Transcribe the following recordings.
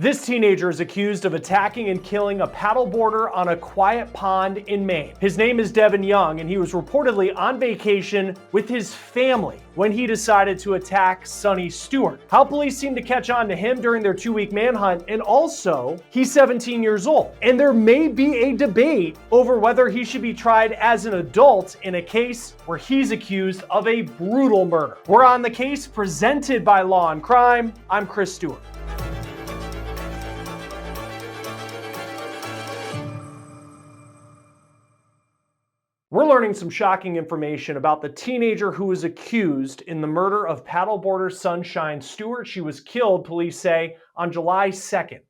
This teenager is accused of attacking and killing a paddleboarder on a quiet pond in Maine. His name is Deven Young, and he was reportedly on vacation with his family when he decided to attack Sonny Stewart. How police seemed to catch on to him during their 2-week manhunt, and also, he's 17 years old. And there may be a debate over whether he should be tried as an adult in a case where he's accused of a brutal murder. We're on the case presented by Law&Crime. I'm Chris Stewart. We're learning some shocking information about the teenager who was accused in the murder of paddleboarder Sunshine Stewart. She was killed, police say, on July 2nd.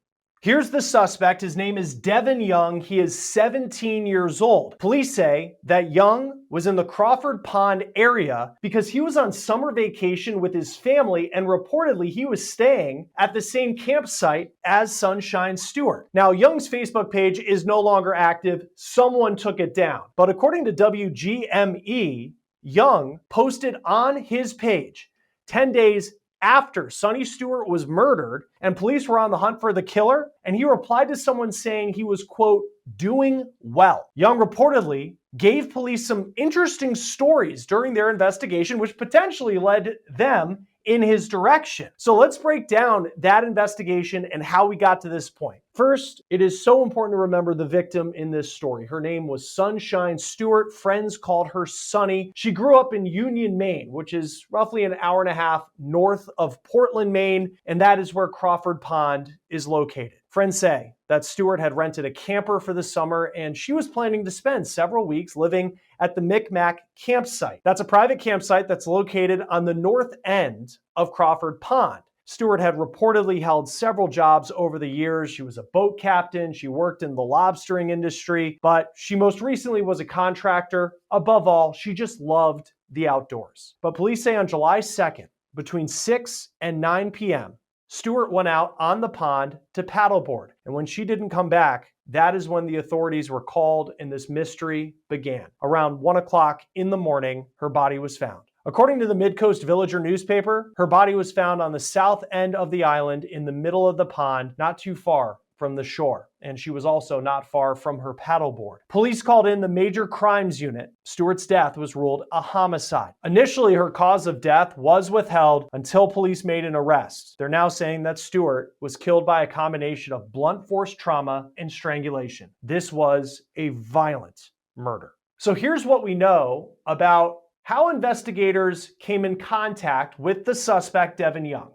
Here's the suspect. His name is Deven Young. He is 17 years old. Police say that Young was in the Crawford Pond area because he was on summer vacation with his family, and reportedly he was staying at the same campsite as Sunshine Stewart. Now, Young's Facebook page is no longer active. Someone took it down. But according to WGME, Young posted on his page 10 days after Sonny Stewart was murdered and police were on the hunt for the killer, and he replied to someone saying he was, quote, doing well. Young reportedly gave police some interesting stories during their investigation, which potentially led them in his direction. So let's break down that investigation and how we got to this point. First, it is so important to remember the victim in this story. Her name was Sunshine Stewart. Friends called her Sunny. She grew up in Union, Maine, which is roughly an hour and a half north of Portland, Maine, and that is where Crawford Pond is located. Friends say that Stewart had rented a camper for the summer, and she was planning to spend several weeks living at the Micmac campsite. That's a private campsite that's located on the north end of Crawford Pond. Stewart had reportedly held several jobs over the years. She was a boat captain. She worked in the lobstering industry, but she most recently was a contractor. Above all, she just loved the outdoors. But police say on July 2nd, between 6 and 9 p.m., Stewart went out on the pond to paddleboard. And when she didn't come back, that is when the authorities were called and this mystery began. Around 1 o'clock in the morning, her body was found. According to the Mid-Coast Villager newspaper, her body was found on the south end of the island in the middle of the pond, not too far from the shore. And she was also not far from her paddleboard. Police called in the Major Crimes Unit. Stewart's death was ruled a homicide. Initially, her cause of death was withheld until police made an arrest. They're now saying that Stewart was killed by a combination of blunt force trauma and strangulation. This was a violent murder. So here's what we know about how investigators came in contact with the suspect, Deven Young.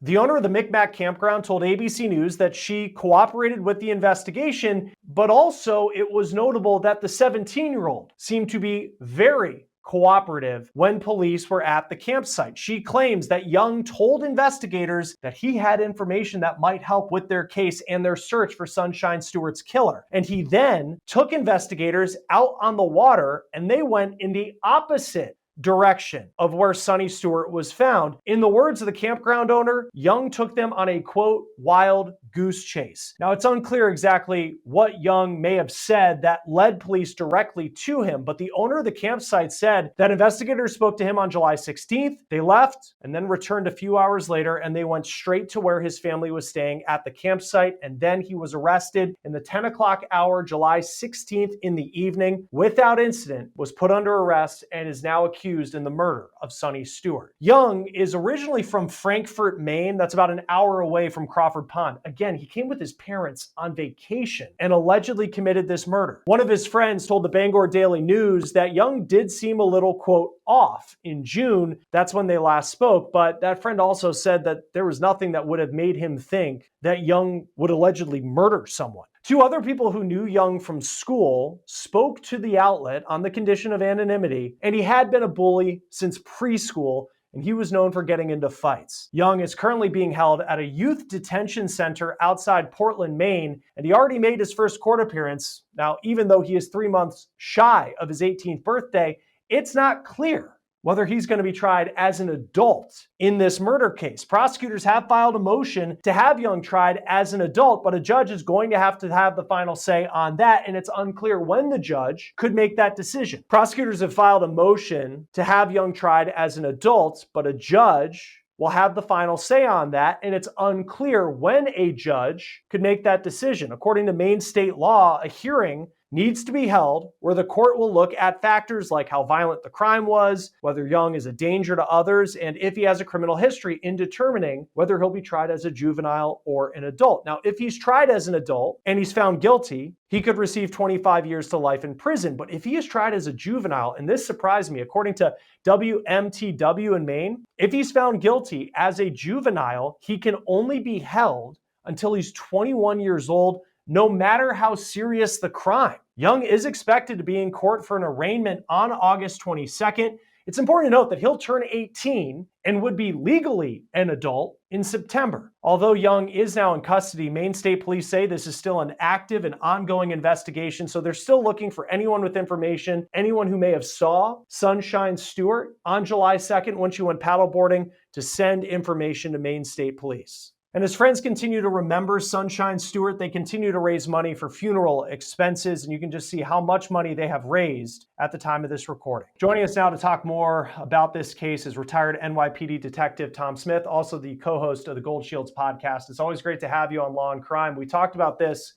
The owner of the Micmac campground told ABC News that she cooperated with the investigation, but also it was notable that the 17-year-old seemed to be very cooperative when police were at the campsite. She claims that Young told investigators that he had information that might help with their case and their search for Sunshine Stewart's killer. And he then took investigators out on the water, and they went in the opposite direction of where Sonny Stewart was found. In the words of the campground owner, Young took them on a, quote, wild goose chase. Now, it's unclear exactly what Young may have said that led police directly to him, but the owner of the campsite said that investigators spoke to him on July 16th. They left and then returned a few hours later, and they went straight to where his family was staying at the campsite, and then he was arrested in the 10 o'clock hour, July 16th in the evening, without incident, was put under arrest, and is now accused in the murder of Sonny Stewart. Young is originally from Frankfort, Maine. That's about an hour away from Crawford Pond. Again, he came with his parents on vacation and allegedly committed this murder. One of his friends told the Bangor Daily News that Young did seem a little, quote, off in June. That's when they last spoke, but that friend also said that there was nothing that would have made him think that Young would allegedly murder someone. Two other people who knew Young from school spoke to the outlet on the condition of anonymity, and he had been a bully since preschool, and he was known for getting into fights. Young is currently being held at a youth detention center outside Portland, Maine, and he already made his first court appearance. Now, even though he is 3 months shy of his 18th birthday, it's not clear whether he's going to be tried as an adult in this murder case. Prosecutors have filed a motion to have Young tried as an adult, but a judge is going to have the final say on that, and it's unclear when the judge could make that decision. Prosecutors have filed a motion to have Young tried as an adult, but a judge will have the final say on that, and it's unclear when a judge could make that decision. According to Maine state law, a hearing needs to be held where the court will look at factors like how violent the crime was, whether Young is a danger to others, and if he has a criminal history in determining whether he'll be tried as a juvenile or an adult. Now, if he's tried as an adult and he's found guilty, he could receive 25 years to life in prison. But if he is tried as a juvenile, and this surprised me, according to WMTW in Maine, if he's found guilty as a juvenile, he can only be held until he's 21 years old, no matter how serious the crime. Young is expected to be in court for an arraignment on August 22nd. It's important to note that he'll turn 18 and would be legally an adult in September. Although Young is now in custody, Maine State Police say this is still an active and ongoing investigation, so they're still looking for anyone with information, anyone who may have saw Sunshine Stewart on July 2nd when she went paddleboarding, to send information to Maine State Police. And as friends continue to remember Sunshine Stewart, they continue to raise money for funeral expenses, and you can just see how much money they have raised at the time of this recording. Joining us now to talk more about this case is retired NYPD Detective Tom Smith, also the co-host of the Gold Shields podcast. It's always great to have you on Law and Crime. We talked about this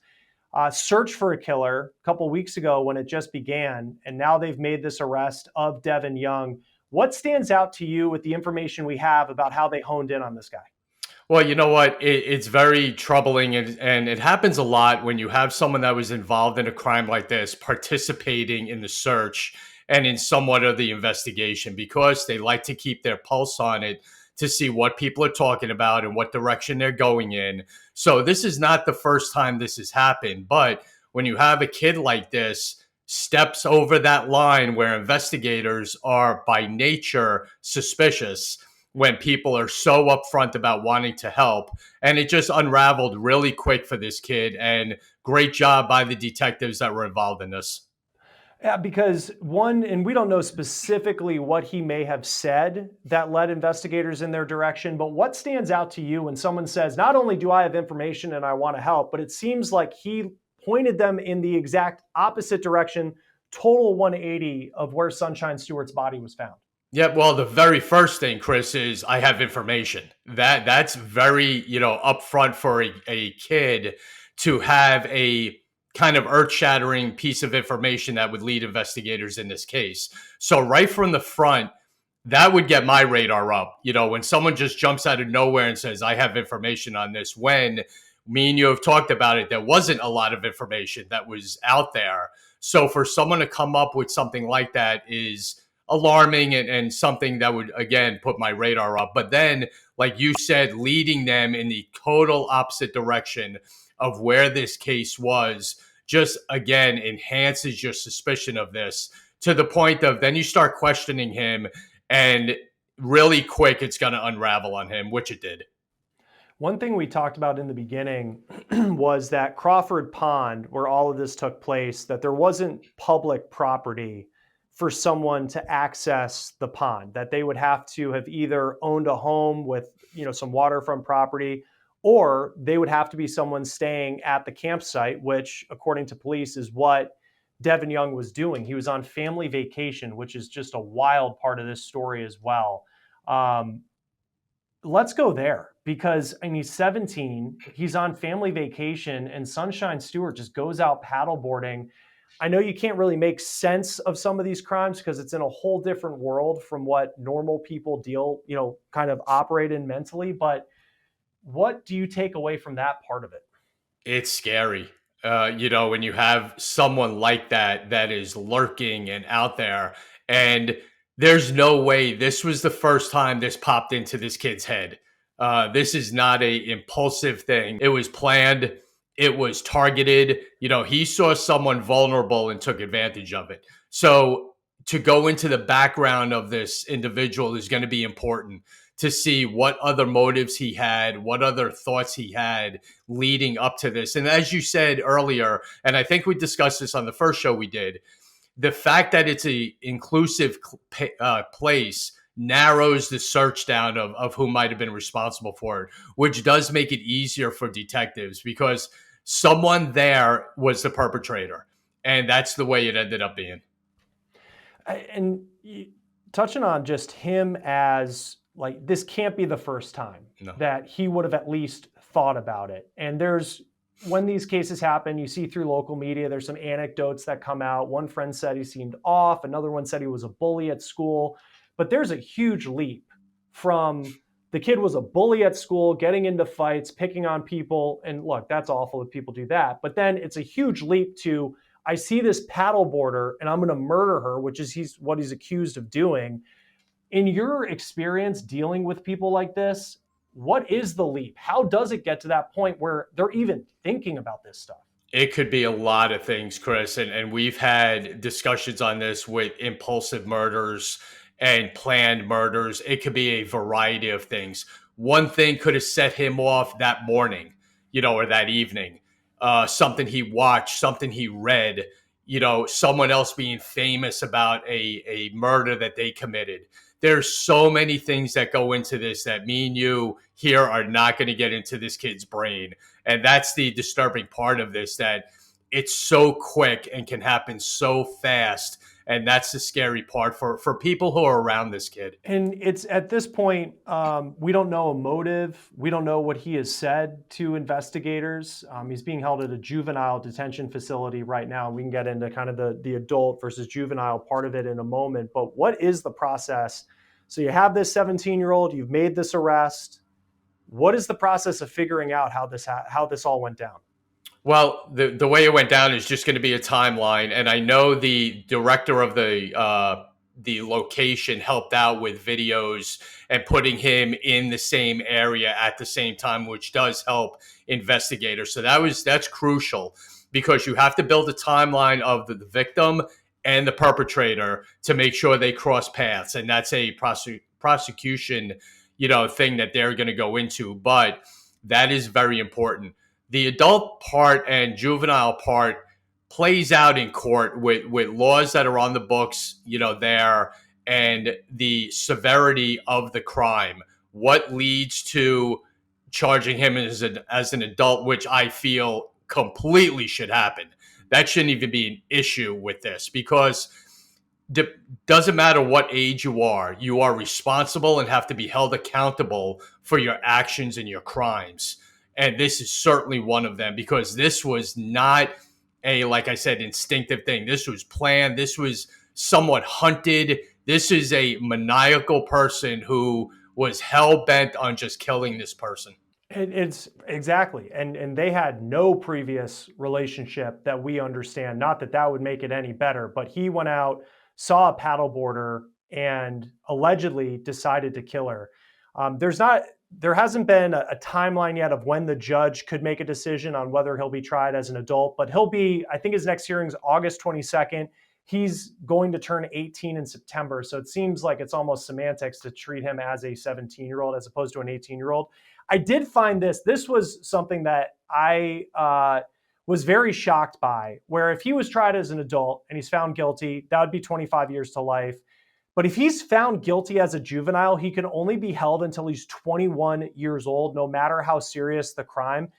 search for a killer a couple weeks ago when it just began, and now they've made this arrest of Deven Young. What stands out to you with the information we have about how they honed in on this guy? Well, you know what? It's very troubling, and it happens a lot when you have someone that was involved in a crime like this participating in the search and in somewhat of the investigation, because they like to keep their pulse on it to see what people are talking about and what direction they're going in. So this is not the first time this has happened, but when you have a kid like this steps over that line where investigators are by nature suspicious, when people are so upfront about wanting to help. And it just unraveled really quick for this kid, and great job by the detectives that were involved in this. Yeah, because one, and we don't know specifically what he may have said that led investigators in their direction, but what stands out to you when someone says, not only do I have information and I want to help, but it seems like he pointed them in the exact opposite direction, total 180 of where Sunshine Stewart's body was found? Yeah, well, the very first thing, Chris, is I have information. That's very, upfront for a kid to have a kind of earth-shattering piece of information that would lead investigators in this case. So right from the front, that would get my radar up. When someone just jumps out of nowhere and says, I have information on this, when me and you have talked about it, there wasn't a lot of information that was out there. So for someone to come up with something like that is alarming, and something that would, again, put my radar up. But then, like you said, leading them in the total opposite direction of where this case was just, again, enhances your suspicion of this, to the point of then you start questioning him, and really quick it's going to unravel on him, which it did. One thing we talked about in the beginning was that Crawford Pond, where all of this took place, that there wasn't public property for someone to access the pond, that they would have to have either owned a home with, some waterfront property, or they would have to be someone staying at the campsite, which, according to police, is what Deven Young was doing. He was on family vacation, which is just a wild part of this story as well. Let's go there, because he's 17, he's on family vacation, and Sunshine Stewart just goes out paddleboarding. I know you can't really make sense of some of these crimes because it's in a whole different world from what normal people kind of operate in mentally. But what do you take away from that part of it? It's scary. When you have someone like that is lurking and out there, and there's no way this was the first time this popped into this kid's head. This is not a impulsive thing. It was planned. It was targeted. He saw someone vulnerable and took advantage of it. So to go into the background of this individual is going to be important, to see what other motives he had, what other thoughts he had leading up to this. And as you said earlier, and I think we discussed this on the first show we did, the fact that it's an inclusive place narrows the search down of who might have been responsible for it, which does make it easier for detectives, because someone there was the perpetrator, and that's the way it ended up being. And touching on just him as like, this can't be the first time No. that he would have at least thought about it. And when these cases happen, you see through local media, there's some anecdotes that come out. One friend said he seemed off. Another one said he was a bully at school. But there's a huge leap from the kid was a bully at school, getting into fights, picking on people. And look, that's awful if people do that. But then it's a huge leap to, I see this paddleboarder and I'm going to murder her, which is what he's accused of doing. In your experience dealing with people like this, what is the leap? How does it get to that point where they're even thinking about this stuff? It could be a lot of things, Chris. And we've had discussions on this with impulsive murders and planned murders. It could be a variety of things. One thing could have set him off that morning, or that evening. Something he watched, something he read, someone else being famous about a murder that they committed. There's so many things that go into this that me and you here are not going to get into this kid's brain. And that's the disturbing part of this, that it's so quick and can happen so fast. And that's the scary part for people who are around this kid. And it's at this point, we don't know a motive. We don't know what he has said to investigators. He's being held at a juvenile detention facility right now. We can get into kind of the adult versus juvenile part of it in a moment. But what is the process? So you have this 17-year-old, you've made this arrest. What is the process of figuring out how this all went down? Well, the way it went down is just going to be a timeline, and I know the director of the location helped out with videos and putting him in the same area at the same time, which does help investigators. So that's crucial, because you have to build a timeline of the victim and the perpetrator to make sure they cross paths, and that's a prosecution thing that they're going to go into. But that is very important. The adult part and juvenile part plays out in court with laws that are on the books, there, and the severity of the crime. What leads to charging him as an adult, which I feel completely should happen. That shouldn't even be an issue with this, because doesn't matter what age you are responsible and have to be held accountable for your actions and your crimes. And this is certainly one of them, because this was not like I said, instinctive thing. This was planned. This was somewhat hunted. This is a maniacal person who was hell bent on just killing this person. It's exactly. And they had no previous relationship that we understand. Not that that would make it any better, but he went out, saw a paddleboarder, and allegedly decided to kill her. There hasn't been a timeline yet of when the judge could make a decision on whether he'll be tried as an adult, but I think his next hearing is August 22nd. He's going to turn 18 in September. So it seems like it's almost semantics to treat him as a 17-year-old as opposed to an 18-year-old. I did find this was something that I was very shocked by, where if he was tried as an adult and he's found guilty, that would be 25 years to life. But if he's found guilty as a juvenile, he can only be held until he's 21 years old, no matter how serious the crime.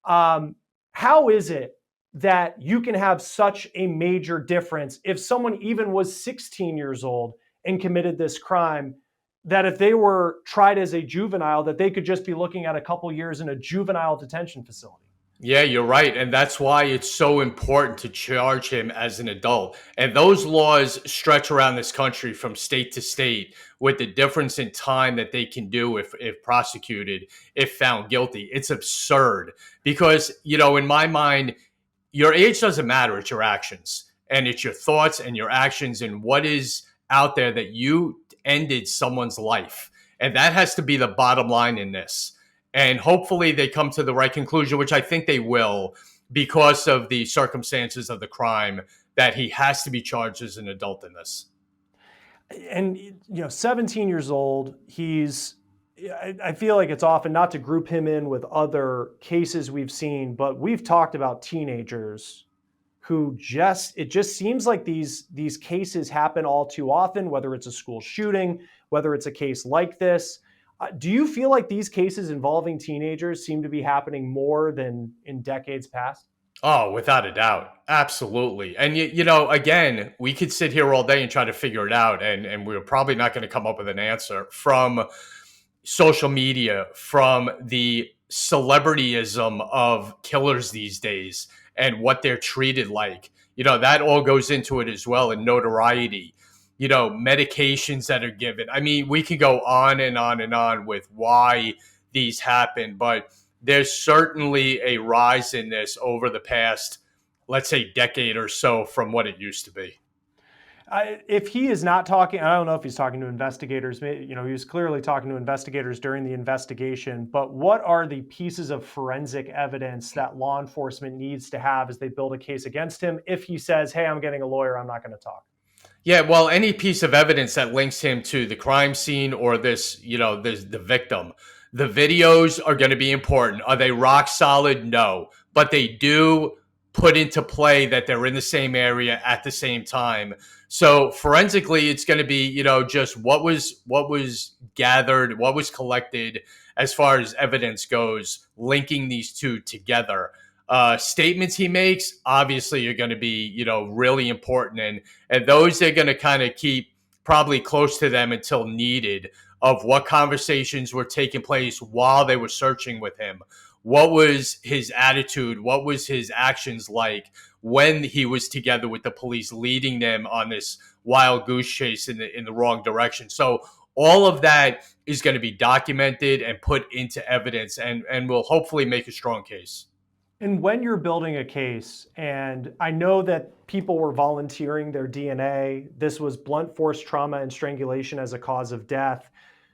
How is it that you can have such a major difference if someone even was 16 years old and committed this crime, that if they were tried as a juvenile, that they could just be looking at a couple years in a juvenile detention facility? Yeah, you're right. And that's why it's so important to charge him as an adult. And those laws stretch around this country from state to state, with the difference in time that they can do if prosecuted, if found guilty. It's absurd, because, in my mind, your age doesn't matter. It's your actions, and it's your thoughts and your actions, and what is out there that you ended someone's life. And that has to be the bottom line in this. And hopefully they come to the right conclusion, which I think they will, because of the circumstances of the crime, that he has to be charged as an adult in this. And, 17 years old, I feel like it's often not to group him in with other cases we've seen, but we've talked about teenagers who it just seems like these cases happen all too often, whether it's a school shooting, whether it's a case like this. Do you feel like these cases involving teenagers seem to be happening more than in decades past? Oh, without a doubt. Absolutely. And, again, we could sit here all day and try to figure it out, and we're probably not going to come up with an answer. From social media, from the celebrityism of killers these days and what they're treated like. That all goes into it as well, and notoriety, medications that are given. I mean, we can go on and on and on with why these happen, but there's certainly a rise in this over the past, let's say, decade or so from what it used to be. If he is not talking, I don't know if he's talking to investigators. He was clearly talking to investigators during the investigation. But what are the pieces of forensic evidence that law enforcement needs to have as they build a case against him? If he says, "Hey, I'm getting a lawyer, I'm not going to talk." Yeah, well, any piece of evidence that links him to the crime scene or the victim. The videos are going to be important. Are they rock solid? No, but they do put into play that they're in the same area at the same time. So forensically, it's going to be, just what was gathered, what was collected as far as evidence goes, linking these two together. Statements he makes obviously are going to be, really important, and those they're going to kind of keep probably close to them until needed, of what conversations were taking place while they were searching with him. What was his attitude? What was his actions like when he was together with the police, leading them on this wild goose chase in the wrong direction? So all of that is going to be documented and put into evidence, and will hopefully make a strong case. And when you're building a case, and I know that people were volunteering their DNA, this was blunt force trauma and strangulation as a cause of death.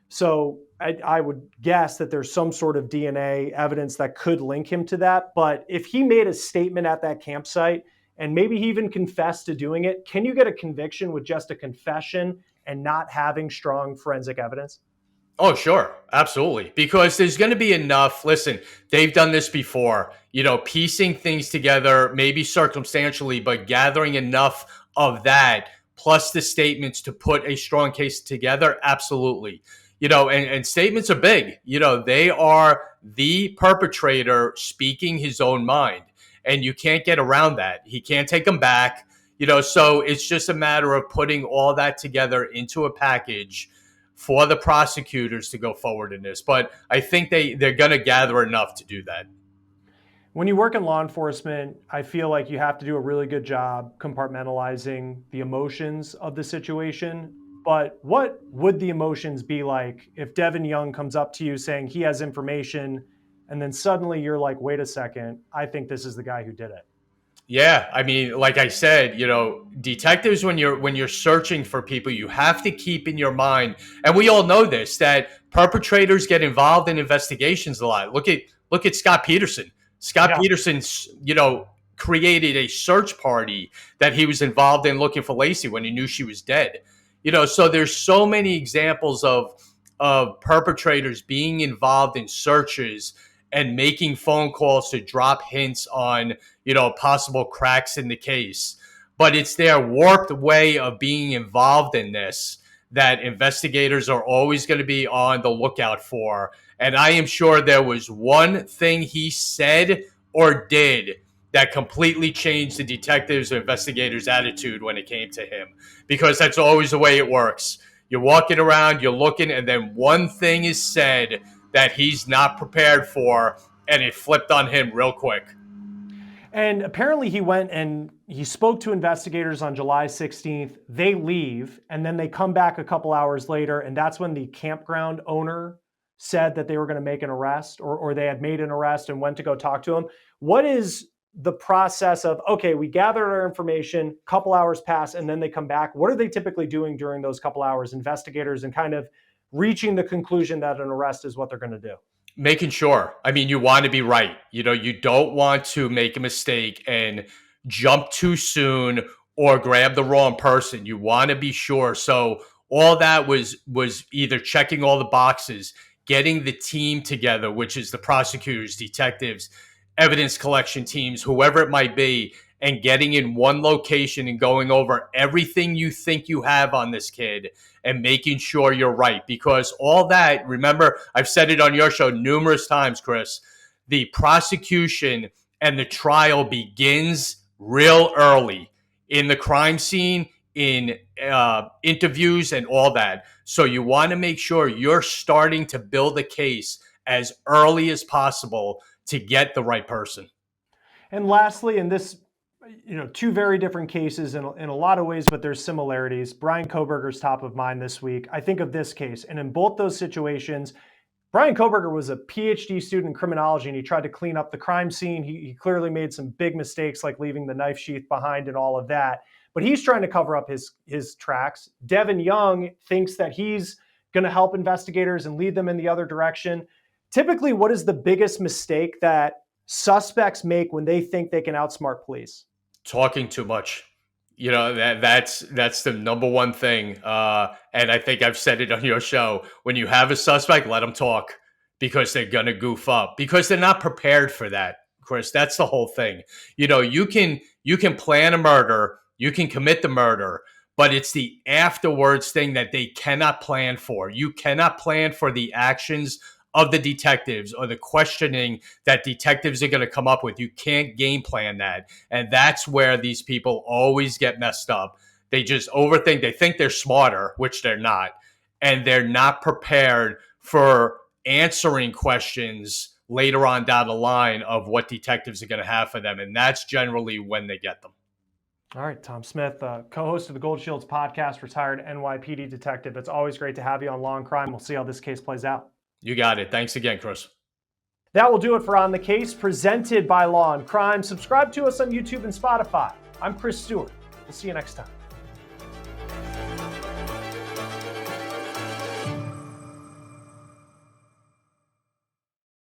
So I would guess that there's some sort of DNA evidence that could link him to that. But if he made a statement at that campsite, and maybe he even confessed to doing it, can you get a conviction with just a confession and not having strong forensic evidence? Oh, sure. Absolutely. Because there's going to be enough. Listen, they've done this before, piecing things together, maybe circumstantially, but gathering enough of that plus the statements to put a strong case together. Absolutely. And statements are big. They are the perpetrator speaking his own mind, and you can't get around that. He can't take them back. So it's just a matter of putting all that together into a package for the prosecutors to go forward in this. But I think they're going to gather enough to do that. When you work in law enforcement, I feel like you have to do a really good job compartmentalizing the emotions of the situation. But what would the emotions be like if Deven Young comes up to you saying he has information, and then suddenly you're like, wait a second, I think this is the guy who did it? Yeah, I mean, like I said, detectives, when you're searching for people, you have to keep in your mind, and we all know this, that perpetrators get involved in investigations a lot. Look at Scott Peterson. Scott Yeah. Peterson, created a search party that he was involved in looking for Lacey when he knew she was dead. So there's so many examples of perpetrators being involved in searches and making phone calls to drop hints on, possible cracks in the case. But it's their warped way of being involved in this that investigators are always going to be on the lookout for. And I am sure there was one thing he said or did that completely changed the detectives or investigators' attitude when it came to him. Because that's always the way it works. You're walking around, you're looking, and then one thing is said that he's not prepared for, and it flipped on him real quick. And apparently he went and he spoke to investigators on July 16th. They leave, and then they come back a couple hours later, and that's when the campground owner said that they were going to make an arrest, or they had made an arrest and went to go talk to him. What is the process of, okay, we gathered our information, couple hours pass, and then they come back? What are they typically doing during those couple hours, investigators, and kind of reaching the conclusion that an arrest is what they're going to do? Making sure. I mean, you want to be right. You don't want to make a mistake and jump too soon or grab the wrong person. You want to be sure. So all that was either checking all the boxes, getting the team together, which is the prosecutors, detectives, evidence collection teams, whoever it might be, and getting in one location and going over everything you think you have on this kid and making sure you're right. Because all that, remember, I've said it on your show numerous times, Chris, the prosecution and the trial begins real early in the crime scene, in interviews and all that. So you want to make sure you're starting to build a case as early as possible to get the right person. And lastly, in this, two very different cases in a lot of ways, but there's similarities. Brian Koberger's top of mind this week. I think of this case, and in both those situations, Brian Koberger was a PhD student in criminology, and he tried to clean up the crime scene. He clearly made some big mistakes, like leaving the knife sheath behind and all of that. But he's trying to cover up his tracks. Deven Young thinks that he's going to help investigators and lead them in the other direction. Typically, what is the biggest mistake that suspects make when they think they can outsmart police? Talking too much. That's the number one thing. And I think I've said it on your show. When you have a suspect, let them talk, because they're gonna goof up, because they're not prepared for that, Chris. That's the whole thing. You can plan a murder, you can commit the murder, but it's the afterwards thing that they cannot plan for. You cannot plan for the actions of the detectives or the questioning that detectives are going to come up with. You can't game plan that. And that's where these people always get messed up. They just overthink. They think they're smarter, which they're not. And they're not prepared for answering questions later on down the line of what detectives are going to have for them. And that's generally when they get them. All right, Tom Smith, co-host of the Gold Shields podcast, retired NYPD detective. It's always great to have you on Law and Crime. We'll see how this case plays out. You got it. Thanks again, Chris. That will do it for On the Case, presented by Law and Crime. Subscribe to us on YouTube and Spotify. I'm Chris Stewart. We'll see you next time.